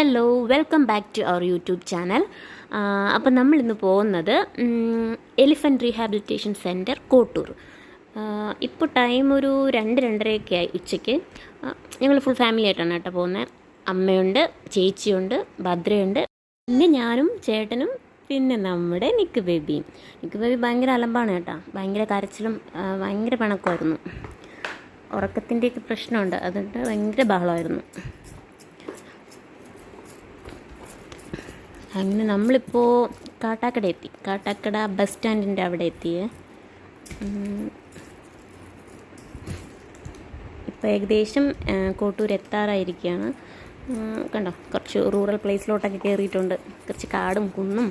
Hello, welcome back to our YouTube channel. അപ്പം നമ്മളിന്ന് പോകുന്നത് എലിഫൻറ്റ് റീഹാബിലിറ്റേഷൻ സെൻറ്റർ കോട്ടൂർ. ഇപ്പോൾ ടൈം ഒരു 2-2:30 ആയി ഉച്ചയ്ക്ക്. ഞങ്ങൾ ഫുൾ ഫാമിലി ആയിട്ടാണ് കേട്ടോ പോകുന്നത്. അമ്മയുണ്ട്, ചേച്ചിയുണ്ട്, ഭദ്രയുണ്ട്, പിന്നെ ഞാനും ചേട്ടനും, പിന്നെ നമ്മുടെ നിക്ക് ബേബിയും. നിക്ക് ബേബി ഭയങ്കര അലമ്പാണ് കേട്ടോ, ഭയങ്കര കരച്ചിലും ഭയങ്കര പിണക്കമായിരുന്നു. ഉറക്കത്തിൻ്റെയൊക്കെ പ്രശ്നമുണ്ട്, അതുകൊണ്ട് ഭയങ്കര ബഹളമായിരുന്നു. അങ്ങനെ നമ്മളിപ്പോൾ കാട്ടാക്കട എത്തി. കാട്ടാക്കട ബസ് സ്റ്റാൻഡിൻ്റെ അവിടെ എത്തിയേ. ഇപ്പോൾ ഏകദേശം കോട്ടൂർ എത്താറായിരിക്കുകയാണ്. കണ്ടോ, കുറച്ച് റൂറൽ പ്ലേസിലോട്ടൊക്കെ കയറിയിട്ടുണ്ട്. കുറച്ച് കാടും കുന്നും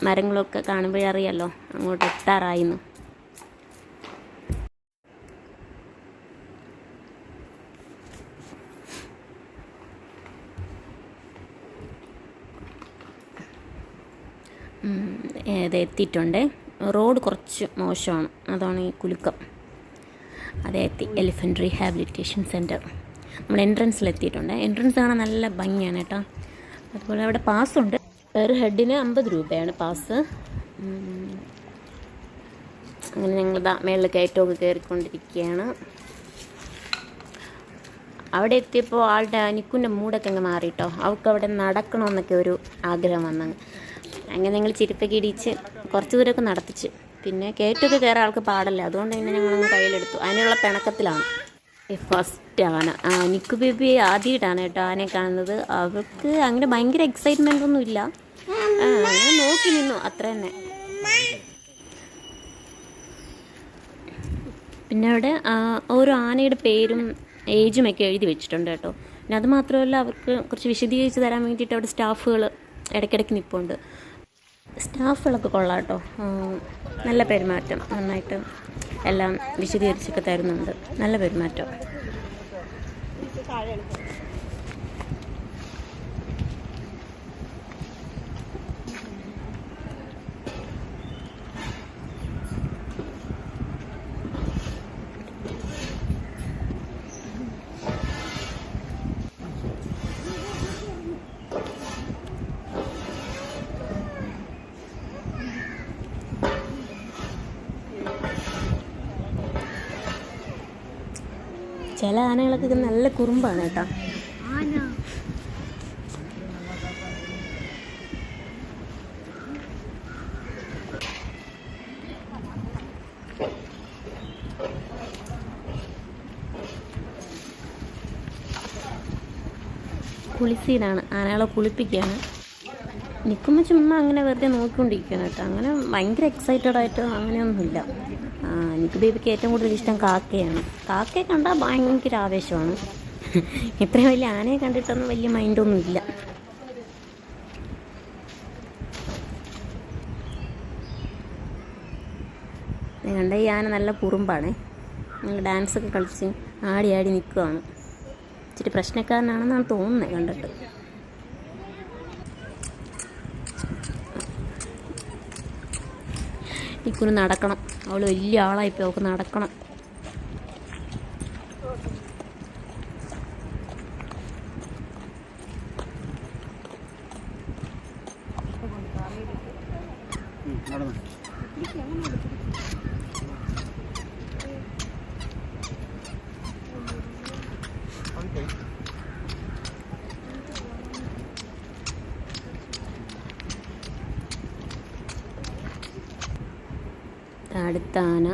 മരങ്ങളൊക്കെ കാണുമ്പോഴേ അറിയാമല്ലോ അങ്ങോട്ട് എത്താറായിന്ന്. ഇത് എത്തിയിട്ടുണ്ട്. റോഡ് കുറച്ച് മോശമാണ്, അതാണ് ഈ കുലുക്കം. അതേ എത്തി എലിഫൻറ്റ് റീഹാബിലിറ്റേഷൻ സെൻറ്റർ. നമ്മൾ എൻട്രൻസിലെത്തിയിട്ടുണ്ട്. എൻട്രൻസ് കാണാൻ നല്ല ഭംഗിയാണ് കേട്ടോ. അതുപോലെ അവിടെ പാസ്സുണ്ട്. പെർ ഹെഡിന് 50 രൂപയാണ് പാസ്. അങ്ങനെ ഞങ്ങളിതാ മേളിൽ കയറ്റമൊക്കെ കയറിക്കൊണ്ടിരിക്കുകയാണ്. അവിടെ എത്തിയപ്പോൾ ആളുടെ നിക്കുൻ്റെ മൂടൊക്കെ അങ്ങ് മാറിയിട്ടോ. അവൾക്ക് അവിടെ നടക്കണമെന്നൊക്കെ ഒരു ആഗ്രഹം വന്നു. അങ്ങനെ ഞങ്ങൾ ചിരിപ്പൊക്കെ ഇടിച്ച് കുറച്ച് ദൂരമൊക്കെ നടത്തിച്ച്. പിന്നെ കയറ്റമൊക്കെ കയറാൻ ആൾക്ക് പാടല്ല, അതുകൊണ്ട് തന്നെ ഞങ്ങളങ്ങ് കയ്യിലെടുത്തു. അതിനുള്ള പിണക്കത്തിലാണ്. ഫസ്റ്റ് ആന, നിക്കു ബേബി ആദ്യമായിട്ടാണ് കേട്ടോ ആനയെ കാണുന്നത്. അവൾക്ക് അങ്ങനെ ഭയങ്കര എക്സൈറ്റ്മെൻ്റ് ഒന്നും ഇല്ല, അങ്ങനെ നോക്കി നിന്നു, അത്ര തന്നെ. പിന്നെ അവിടെ ഓരോ ആനയുടെ പേരും ഏജും ഒക്കെ എഴുതി വെച്ചിട്ടുണ്ട് കേട്ടോ. പിന്നെ അത് മാത്രമല്ല, അവർക്ക് കുറച്ച് വിശദീകരിച്ച് തരാൻ വേണ്ടിയിട്ട് അവിടെ സ്റ്റാഫുകൾ ഇടയ്ക്കിടയ്ക്ക് നിൽപ്പുണ്ട്. സ്റ്റാഫുകളൊക്കെ കൊള്ളാം കേട്ടോ, നല്ല പെരുമാറ്റം, നന്നായിട്ട് എല്ലാം വിശദീകരിച്ചൊക്കെ തരുന്നുണ്ട്, നല്ല പെരുമാറ്റം. ചില ആനകളൊക്കെ നല്ല കുറുമ്പാണ് കേട്ടോ. കുളിസീനാണ്, ആനകളെ കുളിപ്പിക്കുകയാണ്. നിൽക്കുമ്പോൾ ചുമ്മാ അങ്ങനെ വെറുതെ നോക്കിക്കൊണ്ടിരിക്കുകയാണ് കേട്ടോ. അങ്ങനെ ഭയങ്കര എക്സൈറ്റഡ് ആയിട്ട് അങ്ങനെയൊന്നുമില്ല. എനിക്ക് ബേബിക്ക് ഏറ്റവും കൂടുതൽ ഇഷ്ടം കാക്കയാണ്. കാക്കയെ കണ്ടാൽ ഭയങ്കര ആവേശമാണ്. ഇത്രയും വലിയ ആനയെ കണ്ടിട്ടൊന്നും വലിയ മൈൻഡൊന്നും ഇല്ല. കണ്ട ഈ ആന നല്ല കുറുമ്പാണ്. നല്ല ഡാൻസൊക്കെ കളിച്ച് ആടി ആടി നിൽക്കുകയാണ്. ഇച്ചിരി പ്രശ്നക്കാരനാണെന്നാണ് തോന്നുന്നത് കണ്ടിട്ട്. നിൽക്കുന്നു നടക്കണം, അവൾ വലിയ ആളായിപ്പോൾ, അവൾക്ക് നടക്കണം. അടുത്ത ആന.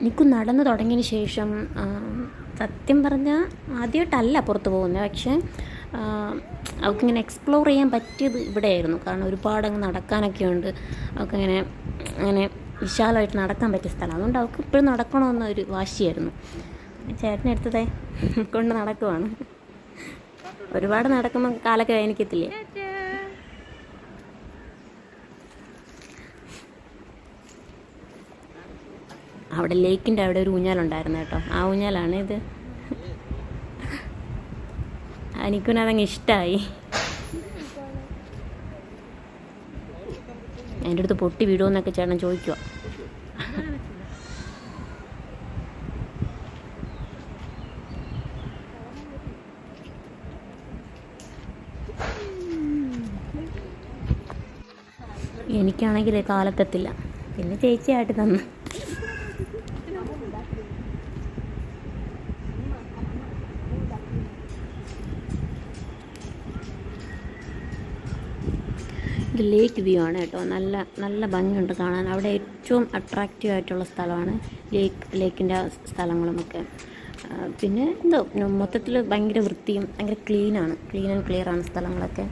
നിക്കു നടന്നു തുടങ്ങിയതിന് ശേഷം സത്യം പറഞ്ഞാൽ ആദ്യമായിട്ടല്ല പുറത്ത് പോകുന്നത്, പക്ഷേ അവൾക്കിങ്ങനെ എക്സ്പ്ലോർ ചെയ്യാൻ പറ്റിയത് ഇവിടെയായിരുന്നു. കാരണം ഒരുപാട് അങ്ങ് നടക്കാനൊക്കെ ഉണ്ട്. അവൾക്കങ്ങനെ അങ്ങനെ വിശാലമായിട്ട് നടക്കാൻ പറ്റിയ സ്ഥലം, അതുകൊണ്ട് അവൾക്ക് ഇപ്പോഴും നടക്കണമെന്നൊരു വാശിയായിരുന്നു. ചേട്ടനെടുത്തതേ കൊണ്ട് നടക്കുവാണ്. ഒരുപാട് നടക്കുമ്പോൾ കാലൊക്കെ വേദനിക്കത്തില്ലേ. അവിടെ ലേക്കിൻ്റെ അവിടെ ഒരു ഊഞ്ഞാലുണ്ടായിരുന്നു കേട്ടോ, ആ ഊഞ്ഞാലാണ് ഇത്. എനിക്കൊന്നതങ്ങ് ഇഷ്ടമായി. എൻ്റെ അടുത്ത് പൊട്ടി വീഴുമെന്നൊക്കെ ചേട്ടൻ ചോദിക്കുക. എനിക്കാണെങ്കിൽ കാലത്തെത്തില്ല, പിന്നെ ചേച്ചിയായിട്ട് തന്നു. ഇത് ലേക്ക് വ്യൂ ആണ് കേട്ടോ, നല്ല നല്ല ഭംഗിയുണ്ട് കാണാൻ. അവിടെ ഏറ്റവും അട്രാക്റ്റീവ് ആയിട്ടുള്ള സ്ഥലമാണ് ലേക്കിൻ്റെ സ്ഥലങ്ങളുമൊക്കെ. പിന്നെ എന്തോ മൊത്തത്തിൽ ഭയങ്കര വൃത്തിയും ഭയങ്കര ക്ലീൻ ആൻഡ് ക്ലിയർ ആണ് സ്ഥലങ്ങളൊക്കെ.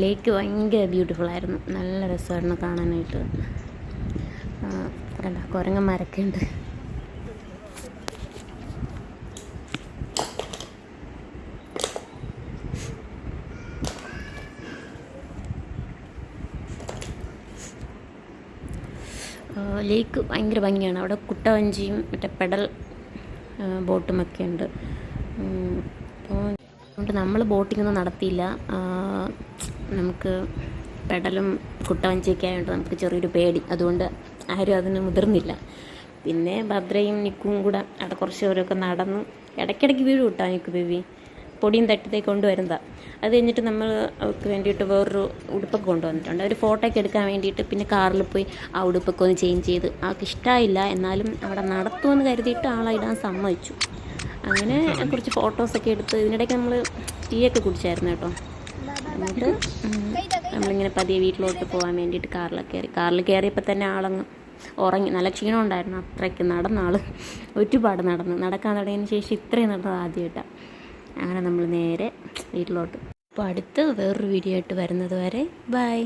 ലേക്ക് ഭയങ്കര ബ്യൂട്ടിഫുൾ ആയിരുന്നു, നല്ല രസമായിരുന്നു കാണാനായിട്ട്. കണ്ട കുരങ്ങന്മാരൊക്കെ ഉണ്ട്. ലേക്ക് ഭയങ്കര ഭംഗിയാണ്. അവിടെ കുട്ടവഞ്ചിയും മറ്റേ പെഡൽ ബോട്ടുമൊക്കെ ഉണ്ട്. അപ്പോൾ അതുകൊണ്ട് നമ്മൾ ബോട്ടിങ്ങൊന്നും നടത്തിയില്ല. നമുക്ക് പെഡലും കുട്ടവഞ്ചിയൊക്കെ ആയതുകൊണ്ട് നമുക്ക് ചെറിയൊരു പേടി, അതുകൊണ്ട് ആരും അതിന് മുതിർന്നില്ല. പിന്നെ ഭദ്രയും നിക്കും കൂടെ അവിടെ കുറച്ച് ദൂരമൊക്കെ നടന്നു. ഇടയ്ക്കിടയ്ക്ക് വീഴും കേട്ടോ നിക്ക് ബേബി, പൊടിയും തട്ടത്തേക്ക് കൊണ്ടുവരുന്നതാണ്. അത് കഴിഞ്ഞിട്ട് നമ്മൾ അവർക്ക് വേണ്ടിയിട്ട് വേറൊരു ഉടുപ്പൊക്കെ കൊണ്ടുവന്നിട്ടുണ്ട്. ഒരു ഫോട്ടോയൊക്കെ എടുക്കാൻ വേണ്ടിയിട്ട്. പിന്നെ കാറിൽ പോയി ആ ഉടുപ്പൊക്കെ ഒന്ന് ചേഞ്ച് ചെയ്ത്, ആൾക്ക് ഇഷ്ടമായില്ല എന്നാലും അവിടെ നടത്തുമെന്ന് കരുതിയിട്ട് ആളിടാൻ സമ്മതിച്ചു. അങ്ങനെ കുറച്ച് ഫോട്ടോസൊക്കെ എടുത്ത് ഇതിനിടയ്ക്ക് നമ്മൾ ടീയൊക്കെ കുടിച്ചായിരുന്നു കേട്ടോ. എന്നിട്ട് നമ്മളിങ്ങനെ പതിയെ വീട്ടിലോട്ട് പോകാൻ വേണ്ടിയിട്ട് കാറിൽ കയറിയപ്പോൾ തന്നെ ആളങ്ങ് ഉറങ്ങി. നല്ല ക്ഷീണം ഉണ്ടായിരുന്നു, അത്രയ്ക്ക് നടന്ന ആൾ ഒരുപാട് നടക്കാൻ തുടങ്ങിയതിന് ശേഷം ഇത്രയും നടന്നത് ആദ്യമായിട്ടാണ്. അങ്ങനെ നമ്മൾ നേരെ വീട്ടിലോട്ട്. അപ്പോൾ അടുത്ത് വേറൊരു വീഡിയോ ആയിട്ട് വരുന്നത് വരെ ബൈ.